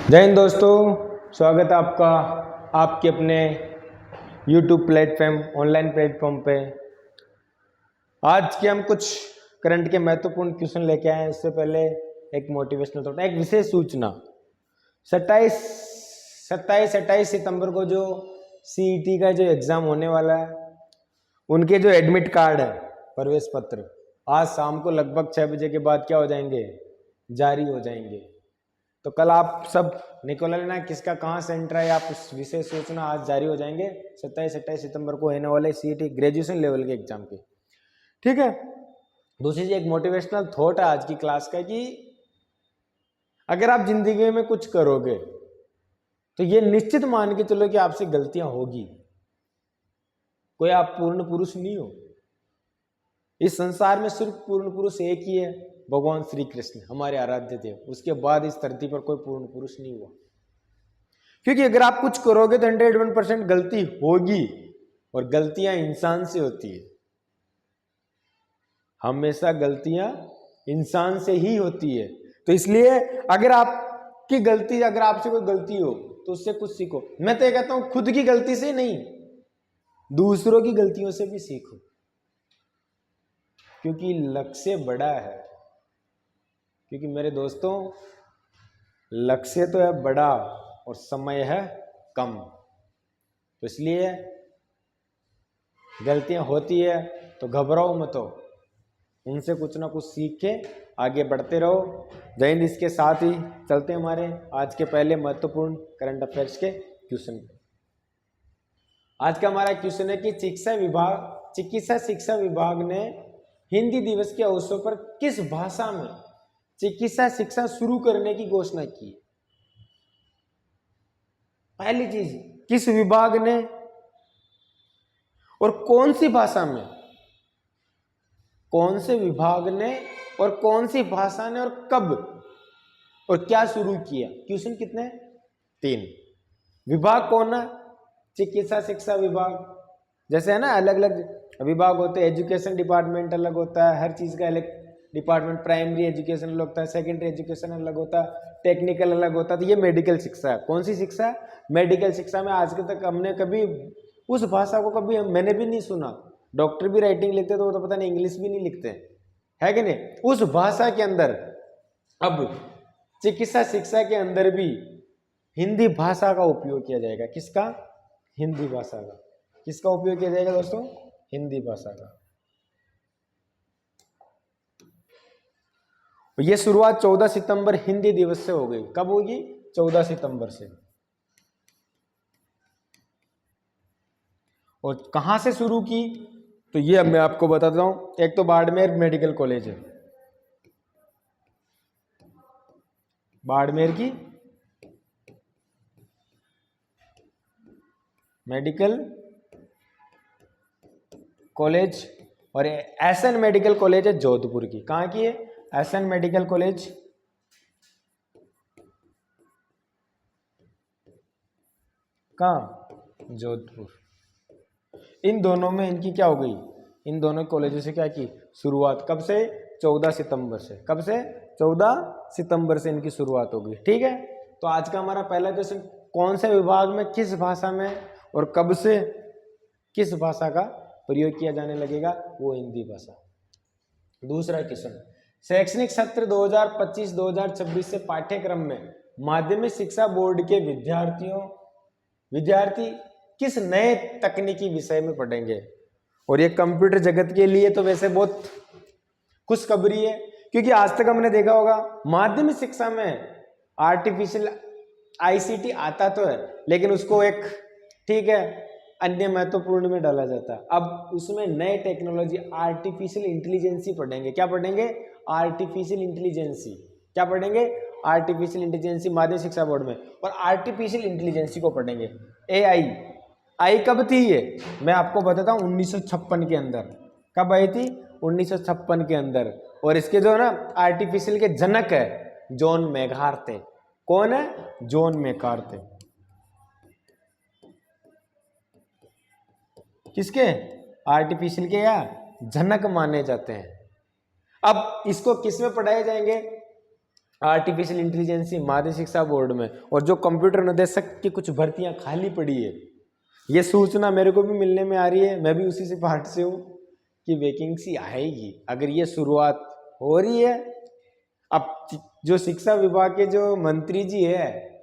जय हिंद दोस्तों, स्वागत है आपका आपके अपने YouTube प्लेटफॉर्म ऑनलाइन प्लेटफॉर्म पे। आज के हम कुछ करंट के महत्वपूर्ण क्वेश्चन लेके आए हैं। इससे पहले एक मोटिवेशनल थॉट, एक विशेष सूचना। 27 सितंबर को जो CET का जो एग्ज़ाम होने वाला है, उनके जो एडमिट कार्ड है, प्रवेश पत्र, आज शाम को लगभग 6 बजे के बाद क्या हो जाएंगे, जारी हो जाएंगे। तो कल आप सब निकल लेना किसका कहाँ सेंटर है, आप उस विशेष सूचना आज जारी हो जाएंगे 27 सितंबर को होने वाले CET ग्रेजुएशन लेवल के एग्जाम के। ठीक है। दूसरी एक मोटिवेशनल थॉट है आज की क्लास का कि अगर आप जिंदगी में कुछ करोगे तो ये निश्चित मान के चलो कि आपसे गलतियां होगी। कोई आप पूर्ण पुरुष नहीं हो। इस संसार में सिर्फ पूर्ण पुरुष एक ही है, भगवान श्री कृष्ण, हमारे आराध्य देव। उसके बाद इस धरती पर कोई पूर्ण पुरुष नहीं हुआ। क्योंकि अगर आप कुछ करोगे तो 101% गलती होगी, और गलतियां इंसान से होती है। हमेशा गलतियां इंसान से ही होती है। तो इसलिए अगर आपकी गलती, अगर आपसे कोई गलती हो तो उससे कुछ सीखो। मैं तो ये कहता हूं खुद की गलती से नहीं, दूसरों की गलतियों से भी सीखो, क्योंकि लक्ष्य बड़ा है। क्योंकि मेरे दोस्तों, लक्ष्य तो है बड़ा और समय है कम। तो इसलिए गलतियां होती है तो घबराओ मत हो, उनसे कुछ ना कुछ सीख के आगे बढ़ते रहो। जय हिंद। इसके साथ ही चलते हैं हमारे आज के पहले महत्वपूर्ण करंट अफेयर्स के क्वेश्चन पे। आज का हमारा क्वेश्चन है कि चिकित्सा शिक्षा विभाग ने हिंदी दिवस के अवसर पर किस भाषा में चिकित्सा शिक्षा शुरू करने की घोषणा की। पहली चीज, किस विभाग ने और कौन सी भाषा में, कौन से विभाग ने और कौन सी भाषा ने और कब और क्या शुरू किया। क्वेश्चन कितने, 3। विभाग कौन है, चिकित्सा शिक्षा विभाग। जैसे है ना, अलग अलग विभाग होते हैं। एजुकेशन डिपार्टमेंट अलग होता है, हर चीज का अलग डिपार्टमेंट। प्राइमरी एजुकेशन अलग होता है, सेकेंडरी एजुकेशन अलग होता है, टेक्निकल अलग होता है। तो ये मेडिकल शिक्षा है। कौन सी शिक्षा, मेडिकल शिक्षा में आज तक हमने कभी उस भाषा को कभी मैंने भी नहीं सुना। डॉक्टर भी राइटिंग लिखते तो वो तो पता नहीं इंग्लिश भी नहीं लिखते, है कि नहीं। उस भाषा के अंदर अब चिकित्सा शिक्षा के अंदर भी हिंदी भाषा का उपयोग किया जाएगा। किसका, हिंदी भाषा का। किसका उपयोग किया जाएगा दोस्तों, हिंदी भाषा का। ये शुरुआत 14 सितंबर हिंदी दिवस से हो गई। कब होगी, 14 सितंबर से। और कहां से शुरू की, तो ये अब मैं आपको बताता हूं। एक तो बाड़मेर मेडिकल कॉलेज है, बाड़मेर की मेडिकल कॉलेज, और एसएन मेडिकल कॉलेज है जोधपुर की। कहां की है, एसएन मेडिकल कॉलेज कहां, जोधपुर। इन दोनों में इनकी क्या हो गई, इन दोनों कॉलेजों से क्या की शुरुआत। कब से, 14 सितंबर से। कब से, 14 सितंबर से इनकी शुरुआत हो गई। ठीक है। तो आज का हमारा पहला क्वेश्चन, कौन से विभाग में किस भाषा में और कब से किस भाषा का प्रयोग किया जाने लगेगा, वो हिंदी भाषा। दूसरा क्वेश्चन, शैक्षणिक सत्र 2025-2026 से पाठ्यक्रम में माध्यमिक शिक्षा बोर्ड के विद्यार्थी किस नए तकनीकी विषय में पढ़ेंगे। और ये कंप्यूटर जगत के लिए तो वैसे बहुत खुशखबरी है, क्योंकि आज तक हमने देखा होगा माध्यमिक शिक्षा में आर्टिफिशियल ICT आता तो है, लेकिन उसको एक, ठीक है, अन्य महत्वपूर्ण में डाला जाता है। अब उसमें नए टेक्नोलॉजी आर्टिफिशियल इंटेलिजेंसी पढ़ेंगे। क्या पढ़ेंगे, आर्टिफिशियल इंटेलिजेंसी। क्या पढ़ेंगे, आर्टिफिशियल इंटेलिजेंसी माध्यमिक शिक्षा बोर्ड में। और आर्टिफिशियल इंटेलिजेंसी को पढ़ेंगे। AI कब थी ये, मैं आपको बताता हूँ, 1956 के अंदर। कब आई थी, 1956 के अंदर। और इसके जो है ना आर्टिफिशियल के जनक है जॉन मेकार्थे। कौन है, जॉन मेकार्थे। किसके, आर्टिफिशियल के या जनक माने जाते हैं। अब इसको किस में पढ़ाए जाएंगे, आर्टिफिशियल इंटेलिजेंसी माध्यमिक शिक्षा बोर्ड में, और जो कंप्यूटर निदेशक की कुछ भर्तियां खाली पड़ी है, ये सूचना मेरे को भी मिलने में आ रही है, मैं भी उसी से पार्ट से हूँ कि वैकेंसी आएगी। अगर ये शुरुआत हो रही है, अब जो शिक्षा विभाग के जो मंत्री जी है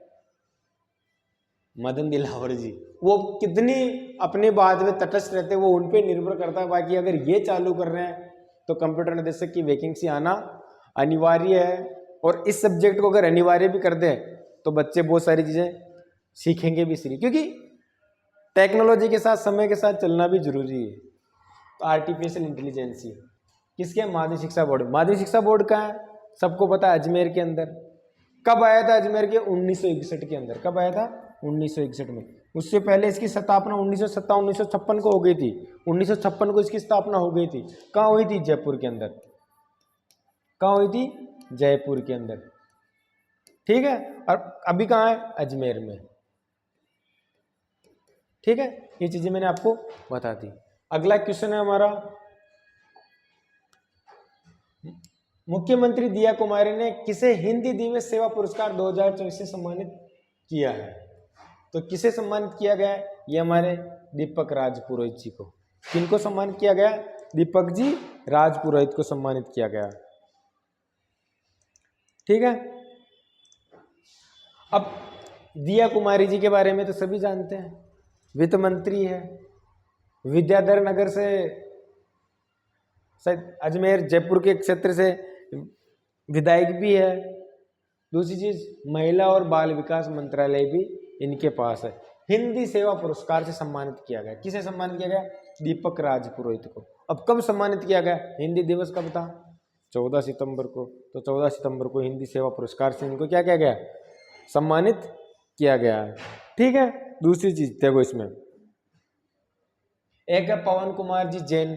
मदन दिलावर जी, वो कितनी अपने बात में तटस्थ रहते हैं, वो उन पे निर्भर करता है। बाकी अगर ये चालू कर रहे हैं तो कंप्यूटर निदेशक की वैकेंसी आना अनिवार्य है। और इस सब्जेक्ट को अगर अनिवार्य भी कर दे तो बच्चे बहुत सारी चीजें सीखेंगे भी सीखेंगे, क्योंकि टेक्नोलॉजी के साथ समय के साथ चलना भी जरूरी है। तो आर्टिफिशियल इंटेलिजेंसी किसके? माध्यमिक शिक्षा बोर्ड। माध्यमिक शिक्षा बोर्ड का है, सबको पता है, अजमेर के अंदर। कब आया था अजमेर के? 1961 के अंदर। कब आया था? 1961 में। उससे पहले इसकी स्थापना 1957-1956 को हो गई थी। 1956 को इसकी स्थापना हो गई थी। कहाँ हुई थी? जयपुर के अंदर। कहाँ हुई थी? जयपुर के अंदर। ठीक है। और अभी कहाँ है? अजमेर में। ठीक है, ये चीजें मैंने आपको बता दी। अगला क्वेश्चन है हमारा, मुख्यमंत्री दिया कुमारी ने किसे हिंदी दिवस सेवा पुरस्कार 2024 से सम्मानित किया है? तो किसे सम्मानित किया गया है? ये हमारे दीपक राजपुरोहित जी को। किनको सम्मानित किया गया? दीपक जी राजपुरोहित को सम्मानित किया गया। ठीक है। अब दिया कुमारी जी के बारे में तो सभी जानते हैं, वित्त मंत्री है, विद्याधर नगर से, अजमेर जयपुर के क्षेत्र से विधायक भी है। दूसरी चीज, महिला और बाल विकास मंत्रालय भी इनके पास है। हिंदी सेवा पुरस्कार से सम्मानित किया गया। किसे सम्मानित किया गया? दीपक राजपुरोहित को। अब कब सम्मानित किया गया? हिंदी दिवस कब था? 14 सितंबर को। तो 14 सितंबर को हिंदी सेवा पुरस्कार से इनको क्या किया गया? सम्मानित किया गया है। ठीक है। दूसरी चीज देखो, इसमें एक है पवन कुमार जी जैन।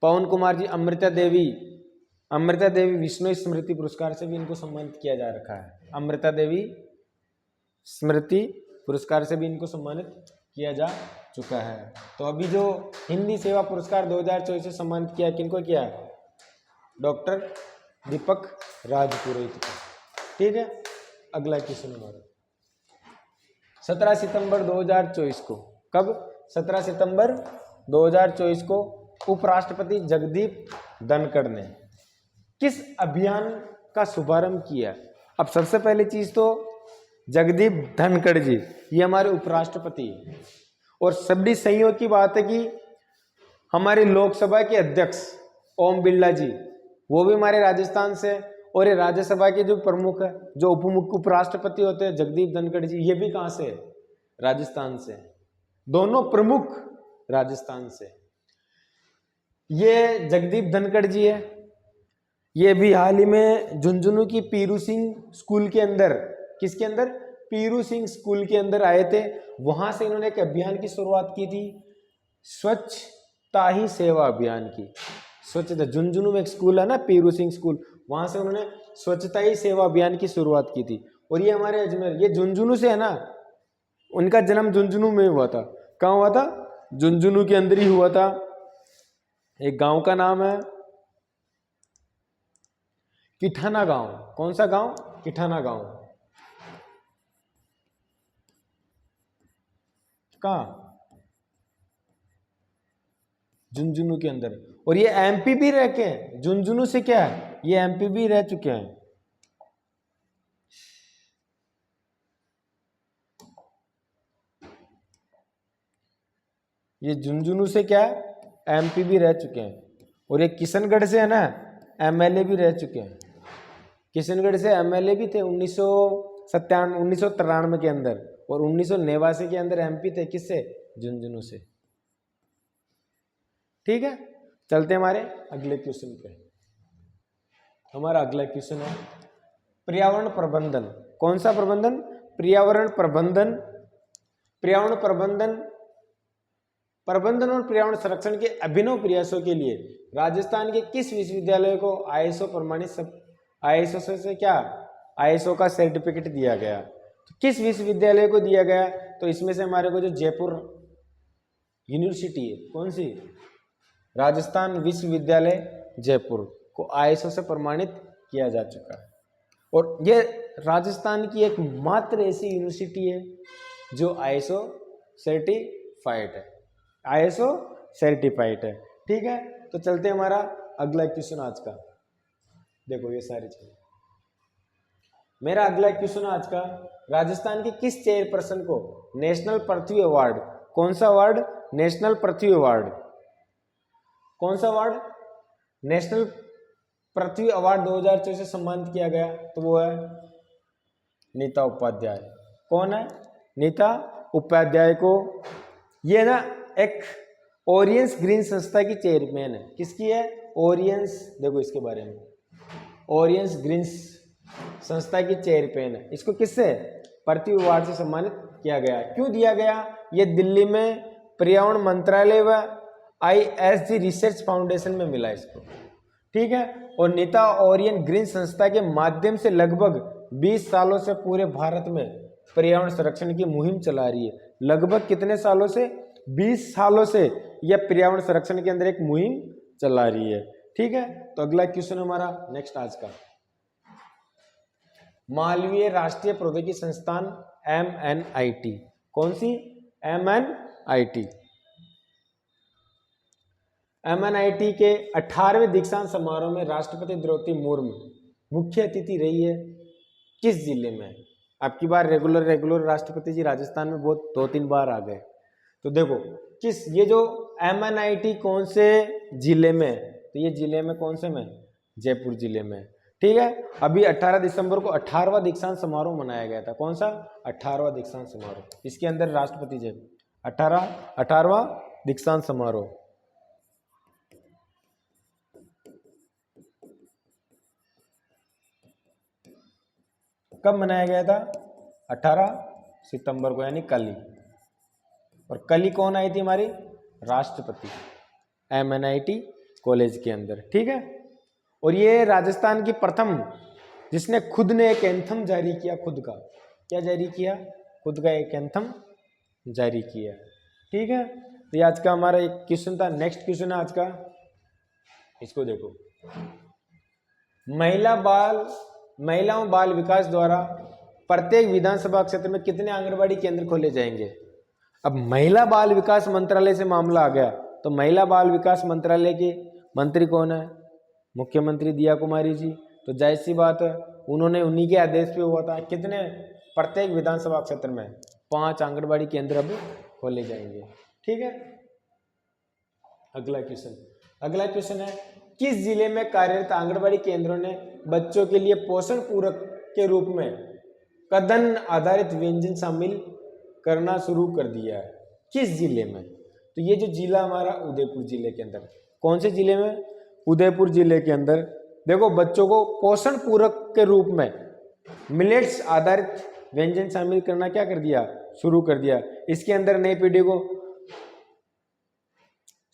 पवन कुमार जी अमृता देवी विष्णु स्मृति पुरस्कार से भी इनको सम्मानित किया जा रखा है। अमृता देवी स्मृति पुरस्कार से भी इनको सम्मानित किया जा चुका है। तो अभी जो हिंदी सेवा पुरस्कार 2024 से सम्मानित किया, किनको किया? डॉक्टर दीपक राजपुरोहित को। ठीक है। अगला क्वेश्चन हमारा 17 सितंबर 2024 को। कब? 17 सितंबर 2024 को उपराष्ट्रपति जगदीप धनखड़ ने किस अभियान का शुभारंभ किया? अब सबसे पहली चीज तो जगदीप धनखड़ जी ये हमारे उपराष्ट्रपति हैं। और सभी संयोग की बात है कि हमारे लोकसभा के अध्यक्ष ओम बिरला जी वो भी हमारे राजस्थान से, और ये राज्यसभा के जो प्रमुख है, जो उपराष्ट्रपति होते हैं जगदीप धनखड़ जी, ये भी कहाँ से? राजस्थान से। दोनों प्रमुख राजस्थान से। ये जगदीप धनखड़ जी है, ये भी हाल ही में झुंझुनू की पीरू सिंह स्कूल के अंदर, किसके अंदर? पीरू सिंह स्कूल के अंदर आए थे। वहां से इन्होंने एक अभियान की शुरुआत की थी, स्वच्छता ही सेवा अभियान की। स्वच्छता, झुंझुनू में एक स्कूल है ना, पीरू सिंह स्कूल, वहां से उन्होंने स्वच्छता ही सेवा अभियान की शुरुआत की थी। और ये हमारे अजमेर, ये झुंझुनू से है ना, उनका जन्म झुंझुनू में हुआ था। कहाँ हुआ था? झुंझुनू के अंदर ही हुआ था। एक गांव का नाम है किठाना गांव। कौन सा गांव? किठाना गांव। कहाँ? झुंझुनू के अंदर। और ये एमपी भी रह के हैं। झुंझुनू से क्या है, ये एमपी भी रह चुके हैं। ये झुंझुनू से क्या है, एमपी भी रह चुके हैं। और ये किशनगढ़ से है ना, एमएलए भी रह चुके हैं। किशनगढ़ से एमएलए भी थे 1993 के अंदर, और 1989 के अंदर एमपी थे। किससे? झुंझुनू से। ठीक है। चलते हमारे अगले क्वेश्चन पे। हमारा अगला क्वेश्चन है पर्यावरण प्रबंधन। कौन सा प्रबंधन? पर्यावरण प्रबंधन। पर्यावरण प्रबंधन और पर्यावरण संरक्षण के अभिनव प्रयासों के लिए राजस्थान के किस विश्वविद्यालय को आईएसओ प्रमाणित आईएसओ से क्या, आईएसओ का सर्टिफिकेट दिया गया? तो किस विश्वविद्यालय को दिया गया? तो इसमें से हमारे को जो जयपुर यूनिवर्सिटी है, कौन सी? राजस्थान विश्वविद्यालय जयपुर को आईएसओ से प्रमाणित किया जा चुका है। और ये राजस्थान की एक मात्र ऐसी यूनिवर्सिटी है जो आईएसओ सर्टिफाइड है, आईएसओ सर्टिफाइड है। ठीक है, तो चलते हैं हमारा अगला क्वेश्चन आज का। देखो ये सारी चीजें, मेरा अगला क्वेश्चन आज का, राजस्थान के किस चेयरपर्सन को नेशनल पृथ्वी अवार्ड, कौन सा अवार्ड, नेशनल पृथ्वी अवार्ड, कौन सा अवार्ड, नेशनल पृथ्वी अवार्ड 2024 से सम्मानित किया गया? तो वो है नीता उपाध्याय। कौन है? नीता उपाध्याय को। ये ना एक ओरियंस ग्रीन संस्था की चेयरमैन है। किसकी है? ओरियंस, देखो इसके बारे में, ओरियंस ग्रीन संस्था की चेयरमैन है। इसको किससे? पृथ्वी अवार्ड से सम्मानित किया गया। क्यों दिया गया? ये दिल्ली में पर्यावरण मंत्रालय व ISG रिसर्च फाउंडेशन में मिला इसको। ठीक है, और नीता ओरियन ग्रीन संस्था के माध्यम से लगभग 20 सालों से पूरे भारत में पर्यावरण संरक्षण की मुहिम चला रही है। लगभग कितने सालों से? 20 सालों से यह पर्यावरण संरक्षण के अंदर एक मुहिम चला रही है। ठीक है, तो अगला क्वेश्चन हमारा नेक्स्ट आज का, मालवीय राष्ट्रीय प्रौद्योगिकी संस्थान MNIT, कौन सी? MNIT। MNIT के 18वें दीक्षांत समारोह में राष्ट्रपति द्रौपदी मुर्मू मुख्य अतिथि रही है। किस जिले में? आपकी बार रेगुलर राष्ट्रपति जी राजस्थान में बहुत 2-3 बार आ गए। तो देखो किस, ये जो MNIT कौन से जिले में? तो ये जिले में कौन से में? जयपुर जिले में। ठीक है, अभी 18 दिसंबर को 18वां दीक्षांत समारोह मनाया गया था। कौन सा? 18वां दीक्षांत समारोह। इसके अंदर राष्ट्रपति जी 18वां दीक्षांत समारोह। कब मनाया गया था? 18 सितंबर को, यानी कल ही। और कल ही कौन आई थी हमारी? राष्ट्रपति, MNIT कॉलेज के अंदर। ठीक है, और ये राजस्थान की प्रथम जिसने खुद ने एक एंथम जारी किया, खुद का। क्या जारी किया? खुद का एक एंथम जारी किया। ठीक है, तो ये आज का हमारा एक क्वेश्चन था। नेक्स्ट क्वेश्चन है आज का, इसको देखो, महिलाओं बाल विकास द्वारा प्रत्येक विधानसभा क्षेत्र में कितने आंगनबाड़ी केंद्र खोले जाएंगे? अब महिला बाल विकास मंत्रालय से मामला आ गया, तो महिला बाल विकास मंत्रालय के मंत्री कौन है? मुख्यमंत्री दिया कुमारी जी। तो जाहिर सी बात है, उन्होंने उन्हीं के आदेश पे हुआ था। कितने? प्रत्येक विधानसभा क्षेत्र में 5 आंगनबाड़ी केंद्र अब खोले जाएंगे। ठीक है, अगला क्वेश्चन है, किस जिले में कार्यरत आंगनबाड़ी केंद्रों ने बच्चों के लिए पोषण पूरक के रूप में कदन आधारित व्यंजन शामिल करना शुरू कर दिया है? किस जिले में? तो ये जो जिला हमारा उदयपुर जिले के अंदर। कौन से जिले में? उदयपुर जिले के अंदर। देखो बच्चों को पोषण पूरक के रूप में मिलेट्स आधारित व्यंजन शामिल करना क्या कर दिया? शुरू कर दिया। इसके अंदर नई पीढ़ी को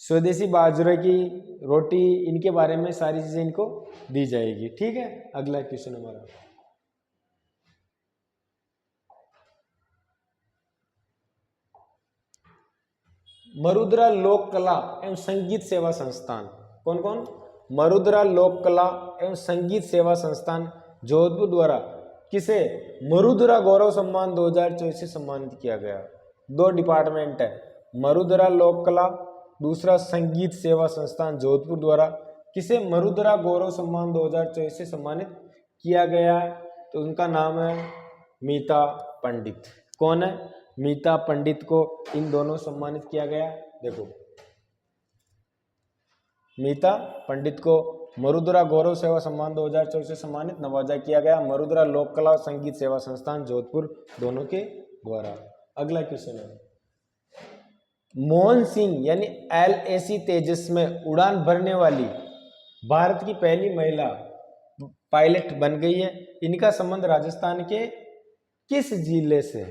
स्वदेशी बाजरे की रोटी, इनके बारे में सारी चीजें इनको दी जाएगी। ठीक है, अगला क्वेश्चन हमारा, मरुद्रा लोक कला एवं संगीत सेवा संस्थान। कौन कौन? मरुद्रा लोक कला एवं संगीत सेवा संस्थान जोधपुर द्वारा किसे मरुद्रा गौरव सम्मान 2024 से सम्मानित किया गया? 2 डिपार्टमेंट है, मरुद्रा लोक कला, दूसरा संगीत सेवा संस्थान जोधपुर द्वारा किसे मरुद्रा गौरव सम्मान 2024 से सम्मानित किया गया है? तो उनका नाम है मीता पंडित। कौन है? मीता पंडित को इन दोनों सम्मानित किया गया। देखो मीता पंडित को मरुद्रा गौरव सेवा सम्मान 2024 से सम्मानित नवाजा किया गया, मरुद्रा लोक कला और संगीत सेवा संस्थान जोधपुर दोनों के द्वारा। अगला क्वेश्चन है, मोहन सिंह यानी LAC तेजस में उड़ान भरने वाली भारत की पहली महिला पायलट बन गई है। इनका संबंध राजस्थान के किस जिले से?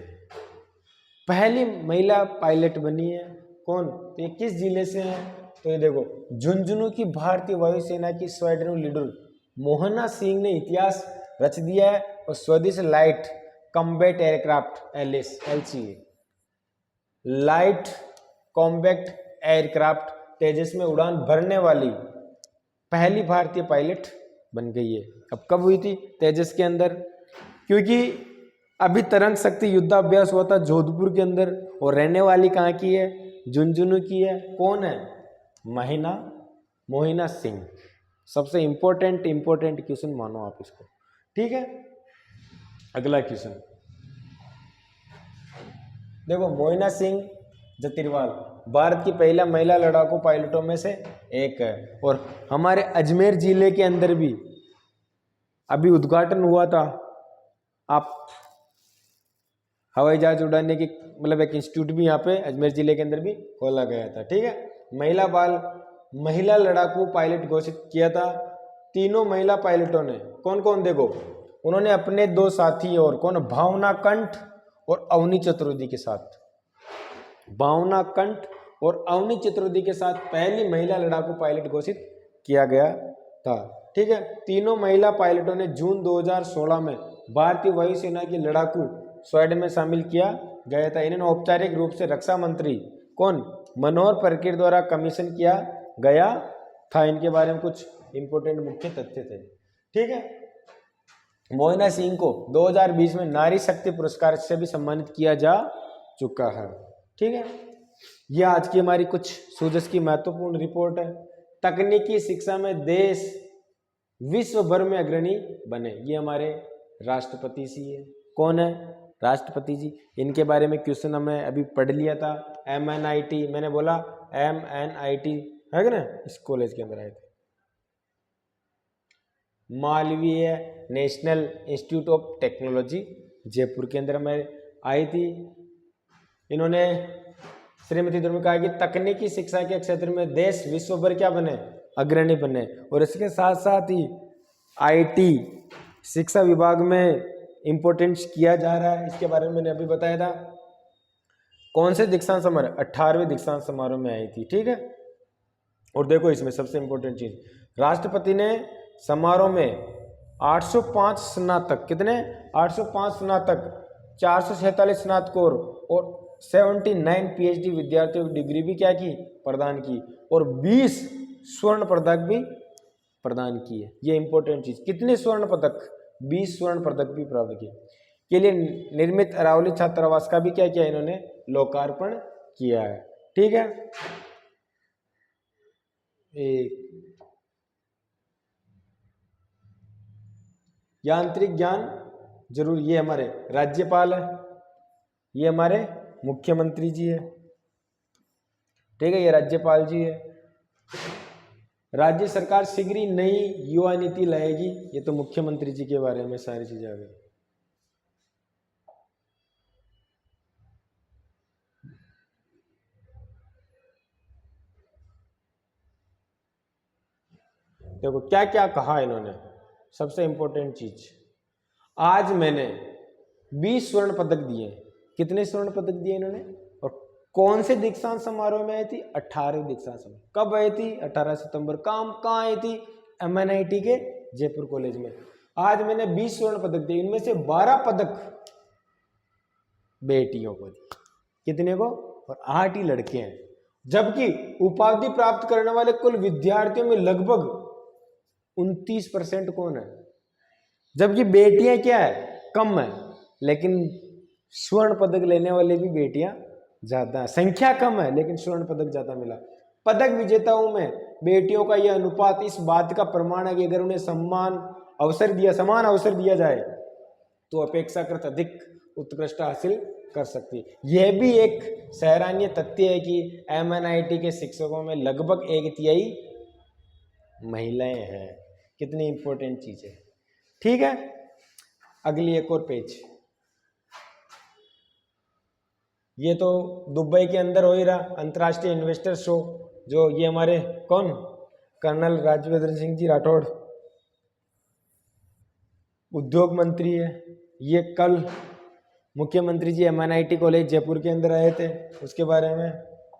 पहली महिला पायलट बनी है कौन? तो ये किस जिले से है? तो ये देखो, झुंझुनू की भारतीय वायुसेना की स्क्वाड्रन लीडर मोहना सिंह ने इतिहास रच दिया है और स्वदेश light combat aircraft LCA light combat aircraft Tejas में उड़ान भरने वाली पहली भारतीय पायलट बन गई है। अब कब हुई थी? तेजस के अंदर, क्योंकि अभी तरंग शक्ति युद्धाभ्यास हुआ था जोधपुर के अंदर, और रहने वाली कहाँ की है? झुंझुनू की है। कौन है? मोहिना सिंह। सबसे इंपॉर्टेंट क्वेश्चन मानो आप इसको, ठीक है। अगला क्वेश्चन देखो, मोहिना सिंह जतीरवाल भारत की पहला महिला लड़ाकू पायलटों में से एक है, और हमारे अजमेर जिले के अंदर भी अभी उद्घाटन हुआ था। आप हवाई जहाज उड़ाने की मतलब एक इंस्टीट्यूट भी यहाँ पे अजमेर जिले के अंदर भी खोला गया था, ठीक है। महिला लड़ाकू पायलट घोषित किया था। तीनों महिला पायलटों ने कौन कौन? देखो, उन्होंने अपने 2 साथी और कौन? भावना कंठ और अवनी चतुर्वेदी के साथ, भावना कंठ और अवनी चतुर्वेदी के साथ पहली महिला लड़ाकू पायलट घोषित किया गया था, ठीक है। तीनों महिला पायलटों ने जून 2016 में भारतीय वायुसेना की लड़ाकू स्क्वाड में शामिल किया गया था। इन्हें औपचारिक रूप से रक्षा मंत्री कौन? मनोहर पर्रिकर द्वारा कमीशन किया गया था। इनके बारे में कुछ इंपोर्टेंट मुख्य तथ्य थे, ठीक है। मोहिना सिंह को 2020 में नारी शक्ति पुरस्कार से भी सम्मानित किया जा चुका है, ठीक है। यह आज की हमारी कुछ सूजस की महत्वपूर्ण रिपोर्ट है। तकनीकी शिक्षा में देश विश्व भर में अग्रणी बने, ये हमारे राष्ट्रपति जी है। कौन है? राष्ट्रपति जी। इनके बारे में क्वेश्चन हमें अभी पढ़ लिया था। MNIT, मैंने बोला MNIT है ना, इस कॉलेज के अंदर आए थे। Malviya national institute of technology Jaipur के अंदर में आई थी। इन्होंने श्रीमती द्रौपदी कहा कि तकनीकी शिक्षा के क्षेत्र में देश विश्व भर क्या बने? अग्रणी बने। और इसके साथ साथ ही IT शिक्षा विभाग में इंपोर्टेंस किया जा रहा है। इसके बारे में मैंने अभी बताया था। कौन से दीक्षांत समारोह? 18वें दीक्षांत समारोह में आई थी, ठीक है। और देखो, इसमें सबसे इंपॉर्टेंट चीज, राष्ट्रपति ने समारोह में 805 स्नातक, कितने? 805 स्नातक, 446 स्नातकोर और 79 PhD विद्यार्थियों की डिग्री भी क्या की? प्रदान की। और 20 स्वर्ण पदक भी प्रदान किए। ये इंपॉर्टेंट चीज, कितने स्वर्ण पदक? 20 स्वर्ण पदक भी प्राप्त किए। के लिए निर्मित अरावली छात्रावास का भी क्या किया? इन्होंने लोकार्पण किया है, ठीक है। यांत्रिक ज्ञान जरूर, ये हमारे राज्यपाल है, ये हमारे मुख्यमंत्री जी है, ठीक है। ये राज्यपाल जी है। राज्य सरकार शीघ्र ही नई युवा नीति लाएगी, ये तो मुख्यमंत्री जी के बारे में सारी चीजें आ गई। देखो क्या क्या कहा इन्होंने, सबसे इंपॉर्टेंट चीज, आज मैंने 20 स्वर्ण पदक दिए। कितने स्वर्ण पदक दिए इन्होंने? और कौन से दीक्षांत समारोह में आई थी? 18वें दीक्षांत समारोह। कब आई थी? 18 सितंबर। कहाँ आई थी? MNIT के जयपुर कॉलेज में। आज मैंने 20 स्वर्ण पदक दिए, इनमें से 12 पदक बेटियों को दिए। कितने को? और 8 ही लड़के हैं। जबकि उपाधि प्राप्त करने वाले कुल विद्यार्थियों में लगभग 29% कौन है? जबकि बेटियां क्या है? कम है। लेकिन स्वर्ण पदक लेने वाले भी बेटियां ज्यादा है। संख्या कम है लेकिन स्वर्ण पदक ज्यादा मिला। पदक विजेताओं में बेटियों का यह अनुपात इस बात का प्रमाण है कि अगर उन्हें समान अवसर दिया जाए तो अपेक्षाकृत अधिक उत्कृष्ट हासिल कर सकती है। यह भी एक सराहनीय तथ्य है कि MNIT के शिक्षकों में लगभग 1/3 महिलाएं हैं। कितनी इंपॉर्टेंट चीज है, ठीक है। अगली एक और पेज, ये तो दुबई के अंदर हो ही रहा अंतर्राष्ट्रीय इन्वेस्टर शो, जो ये हमारे कौन? कर्नल राज्यवर्धन सिंह जी राठौड़ उद्योग मंत्री है। ये कल मुख्यमंत्री जी MNIT कॉलेज जयपुर के अंदर आए थे, उसके बारे में,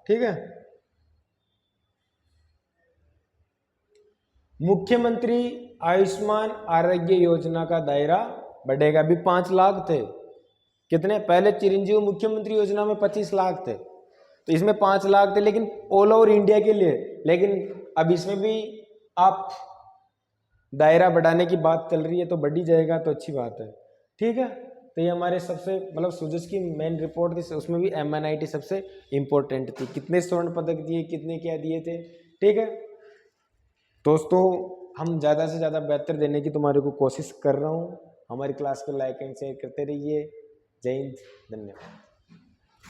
ठीक है। मुख्यमंत्री आयुष्मान आरोग्य योजना का दायरा बढ़ेगा। अभी 5 लाख थे, कितने? पहले चिरंजीवी मुख्यमंत्री योजना में 25 लाख थे, तो इसमें 5 लाख थे, लेकिन ऑल ओवर इंडिया के लिए। लेकिन अब इसमें भी आप दायरा बढ़ाने की बात चल रही है तो बढ़ ही जाएगा, तो अच्छी बात है। ठीक है, तो ये हमारे सबसे मतलब सुजस की मेन रिपोर्ट थी, उसमें भी MNIT सबसे इम्पोर्टेंट थी। कितने स्वर्ण पदक दिए, कितने क्या दिए थे। ठीक है दोस्तों, हम ज़्यादा से ज़्यादा बेहतर देने की तुम्हारे को कोशिश कर रहा हूँ। हमारी क्लास को लाइक एंड शेयर करते रहिए। जय हिंद, धन्यवाद।